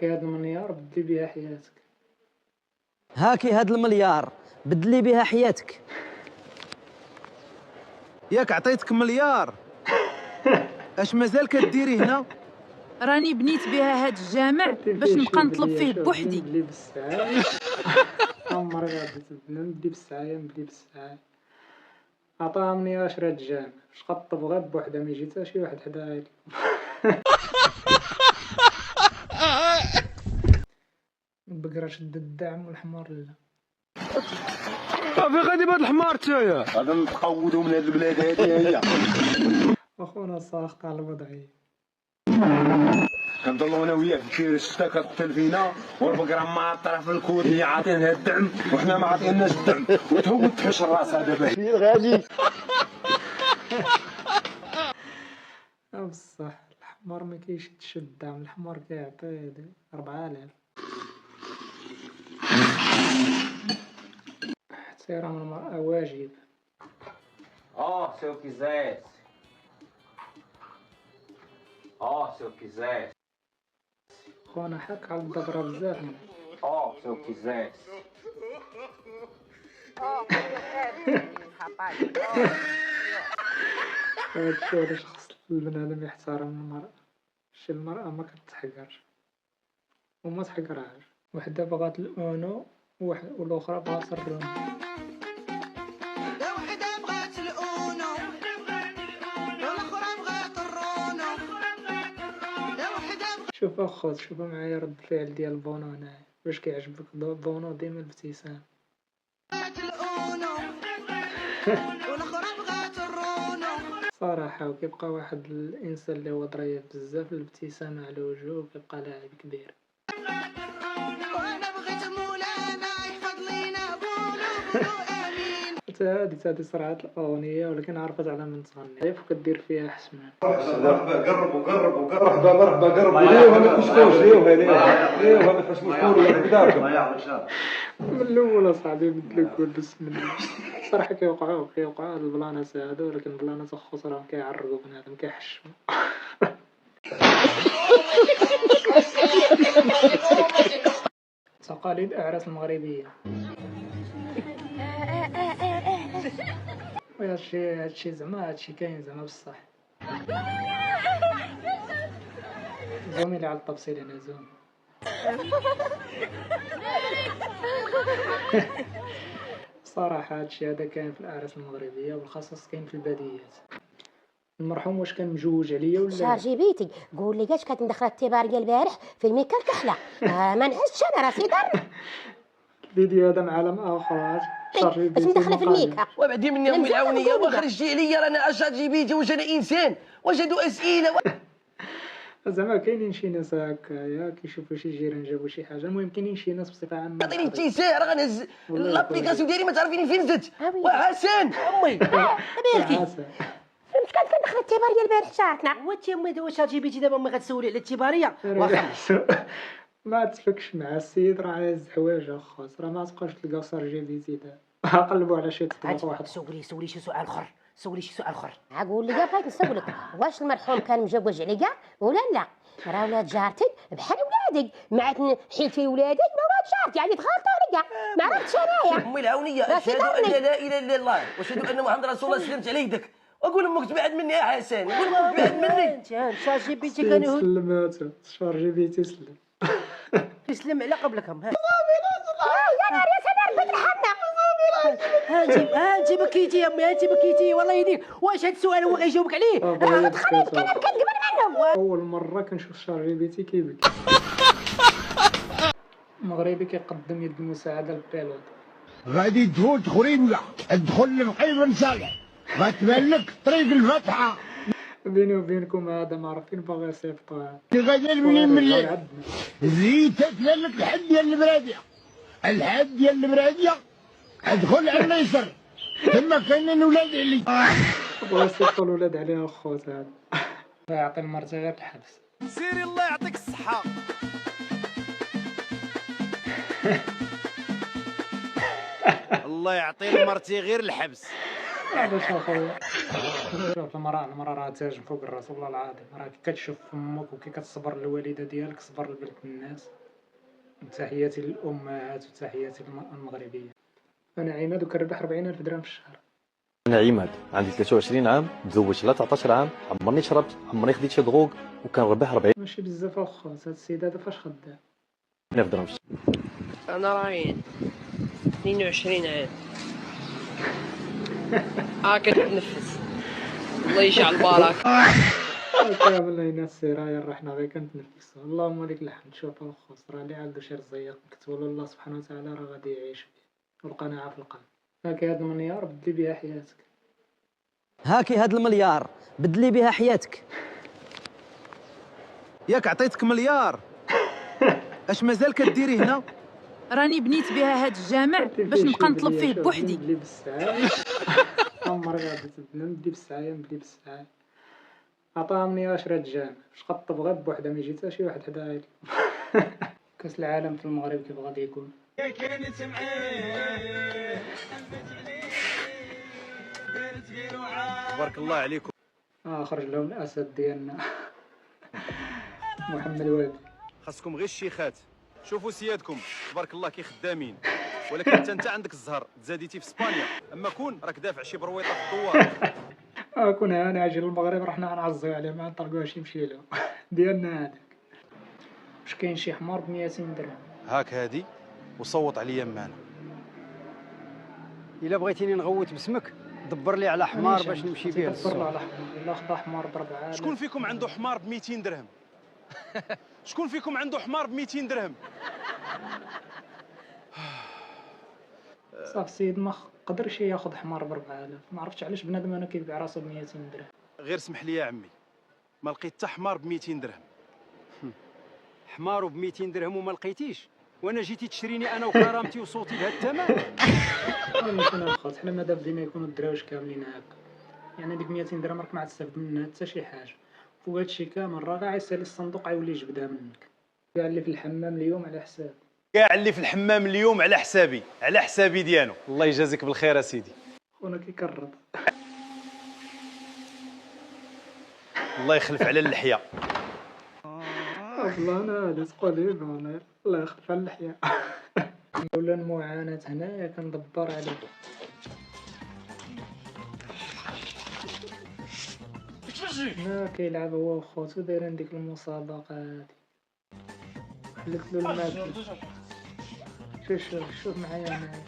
هاد المليار بدي بها حياتك. هاكي هاد المليار بدلي بها حياتك. ياك عطيتك مليار اش مازال كديري هنا؟ راني بنيت بها هاد الجامع باش نبقى نطلب فيه بوحدي. نبلي بالساعه عمري غادي نبلي بالساعه نبلي بالساعه. عطاها مني اش راه الجامع باش غطب غير بوحدها ما يجي حتى شي واحد حدايا. البقره شدت الدعم والحمار لا. صافي غادي بهاد الحمار تايا غادي نتقودوا من هاد البلاد هادي هي. اخونا ساخط على الوضعيه. كنضلوا انا وياه في كير الشتا كتطل فينا والبقره معطره في الكود هي عاطينها الدعم وحنا ما عاطيناش الدعم وتهود تحش راسها دابا. فين غادي؟ بصح الحمار ما كيشدش الدعم. الحمار كيعطي 4000. احترام المرأة واجب. Se eu quisesse. Se eu quisesse. خونا حك على الضبرة بزاف. Se eu quisesse. هادشي علاش خص البنادم يحترم المرأة. شي المرأة ما كتحقرش وما تحقرهاش. وحدة بغات الأونو والأخرى بغات الرونو. شوف اخوت شوف معايا رد الفعل ديال بونو هنايا. واش كيعجبك بونو؟ ديما الابتسام. صراحة وكيبقى واحد الانسان اللي هو ظريف بزاف الابتسامة على وجهه وكيبقى لاعب كبير. هادي صراحة الأغنية ولكن عرفت على من تغني كيف كدير فيها حسمان. مرحبا قربوا مرحبا قربوا ليوها ما تحسبوش ليوها ما تحسبوش كوريا قدامكم. من الأول أصاحبي بدلك قول بسم الله. صراحة كيوقعوا هاد البلانات هادو ولكن البلانات الخوص راهم كيعرقوا بنادم كيحشموا. تقاليد الأعراس المغربية. هادشي زعما هادشي كاين زعما بصح. زومي لي على التفصيل هنا زومي. صراحة هادشي هذا كاين في الأعراس المغربية وبالخصوص كاين في الباديات. المرحوم واش كان مجوج عليا ولا؟ شارجي بيتي قول لي كاش كانت مدخله التباريه البارح في الميكا الكحله. ما نعسش انا راسي ضر. الفيديو هذا معلم اخر شارجي باش بيتي مدخله في الميكا. وبعدين مني امي العونيه وخرجتي عليا رانا اش جي بي تي واش انا انسان واش هادو اسئله زعما كاينين شي ناس هكايا كيشوفوا شي جيران جابوا شي حاجه. المهم كاينين شي ناس بصفه عامه. عطيني ابتسام راه غنهز لابليكاسيون ديالي ما تعرفيني فين زدت. وحسن امي بالكي فهمت كانت كندخل التباريه البارح شاركنا. وانت امي واش جي بي تي دابا امي غتسولي على التباريه ما تفكش مع السيد راه عايز حوايج اخوات. راه ما تبقاش تلقى صار جي بي تي دا قلبوا على شي طلب واحد. سولي شي سؤال اخر. سولي شي سؤال اخر. قول لي بغيت نسولك واش المرحوم كان مجوج عليا ولا لا؟ راه ولاد جارتك بحال ولادك ما حيتي ولادك ما ولاد جارتي يعني تغلطوا عليا ما عرفتش انايا. امي العونيه اشهد ان لا اله الا الله واشهد ان محمد رسول الله سلمت على يدك واقول امك تبعد مني يا حسن قول امك تبعد مني. انت شارجي بيتي كان يهود سلمات شارجي بيتي سلم. تسلم على قبلكم. ها يا نار يا سنار بنت الحنه. انت بكيتي يا امي انت بكيتي والله يديك. واش هاد السؤال هو غيجاوبك عليه؟ راه تخليت كلام كنت قبل منهم. اول مره كنشوف شارجي بيتي كيبكي. مغربي كيقدم يد المساعده للبيلوت. غادي تفوت خريبله ادخل للقيب نصالح غتبان لك طريق الفتحه. بيني وبينكم هذا ما عارفين باغي يصيفطوا هذا. غادي منين من الليل زيتك لك الحد ديال البراديه. الحد ديال البراديه ادخل على اليسر تما كاينين ولاد علي. بغا يصيفطوا الولاد عليها الخوت هذا. الله يعطي المرتي غير الحبس. سيري الله يعطيك الصحه. الله يعطي المرتي غير الحبس. هذا شو اخويا. شوف المرأة راه تاج فوق الراس والله العظيم. راه كي كتشوف امك وكي كتصبر الوالدة ديالك صبر لبنت الناس. تحياتي للأمهات وتحياتي المغربية. أنا عماد وكنربح 40,000 درهم في الشهر. انا عماد عندي 23 عام، تزوجت 13 عام، عمرني شربت، عمرني خديت شي دروغ، وكنربح 40 ماشي بزاف اخا. هاد السيد هذا فاش خدام؟ ألف درهم. أنا راهين 22 عام. كنتنفس. الله يجعل البركة. كامل لينا السرايا رحنا غير كنتنفسو. اللهم لك الحمد. شوف اخا راه اللي عنده شي رزيق مكتوب له الله سبحانه وتعالى راه غادي يعيش به والقناعة في القلب. هاكي هاد المليار بدي بها حياتك. هاكي هاد المليار بدلي بها حياتك. ياك عطيتك مليار اش مازال كديري هنا؟ راني بنيت بها هاد الجامع باش نبقى نطلب فيه بوحدي. ندلي بالساعة. عمري غادي تبنى ندي بالساعة ندي بالساعة. عطاها مني 10 الجامع باش خطب غير بوحدها ما يجي حتى شي واحد حدايا. كاس العالم في المغرب كيف غادي يكون؟ تبارك الله عليكم. خرج لهم الاسد ديالنا. محمد وادي. خاصكم غير الشيخات. شوفوا سيادكم تبارك الله كي خدامين، ولكن انت عندك الزهر تزاديتي في اسبانيا، اما كون راك دافع شي برويطه في الدوار. كون انا اجي للمغرب رحنا نعزيو عليه ما نطلقوهاش يمشي له. ديالنا هذاك. واش كاين شي حمار ب 200 درهم؟ هاك هادي وصوت عليا معنا. الا بغيتيني نغوت باسمك دبر لي على حمار باش نمشي بيه دبر له على حمار. الا خدا حمار ب 4. شكون فيكم عنده حمار ب 200 درهم؟ شكون فيكم عنده حمار ب 200 درهم؟ صافي السيد ما قدرش ياخذ حمار ب 4000. ما عرفتش علاش بنادم انا كيبيع راسو ب 200 درهم. غير اسمح لي يا عمي، ما لقيت حتى حمار ب 200 درهم. حمار ب 200 درهم وما لقيتيش، وانا جيتي تشريني انا وكرامتي وصوتي بهذا الثمن؟ ممكن الخاص حنا مادام ديما يكونوا الدراويش كاملين هكا. يعني ديك 200 درهم راك ما عتستافد منها حتى شي حاجه. فوق هادشي كامل راه غا يسالي الصندوق يولي يجبدها منك. كاع اللي في الحمام اليوم على حساب. كاع اللي في الحمام اليوم على حسابي، على حسابي ديالو. الله يجازيك بالخير اسيدي. خونا كيكرر. الله يخلف على اللحيه. والله انا هذا تقولي الله يخلف على اللحيه. ولا المعاناة هنايا كندبر عليه. ما كيلعب هو وخوتو دايرين ديك المسابقة هادي. قلت له الماكل. شوف معايا هنايا.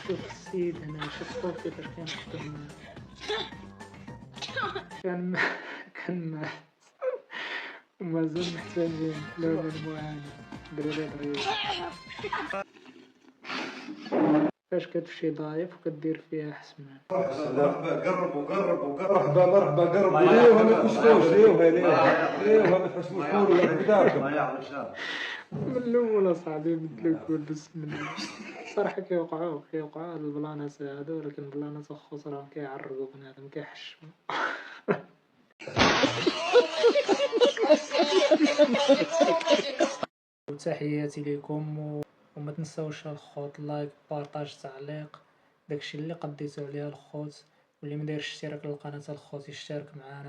شوف السيد هنا شوف الصوت كيفاش كينخدم. كان مات ومازال محتاجين لولا المعاناة. دراري ضريب. فاش كتمشي ضايف وكدير فيها حسمان. مرحبا قربوا ليه ما تحسبوش ليه ما تحسبوش كل قدامكم. من الاول اصاحبي بدلو كل بسم الله. صراحه كيوقعوا هاد البلانات هادو، ولكن البلانات الخوص راهم كيعرقوا بنادم كيحشموا. تحياتي لكم وما تنساوش الخوت لايك بارطاج تعليق داكشي اللي قديتو عليها الخوت، واللي مدايرش اشتراك للقناه الخوت يشترك معنا.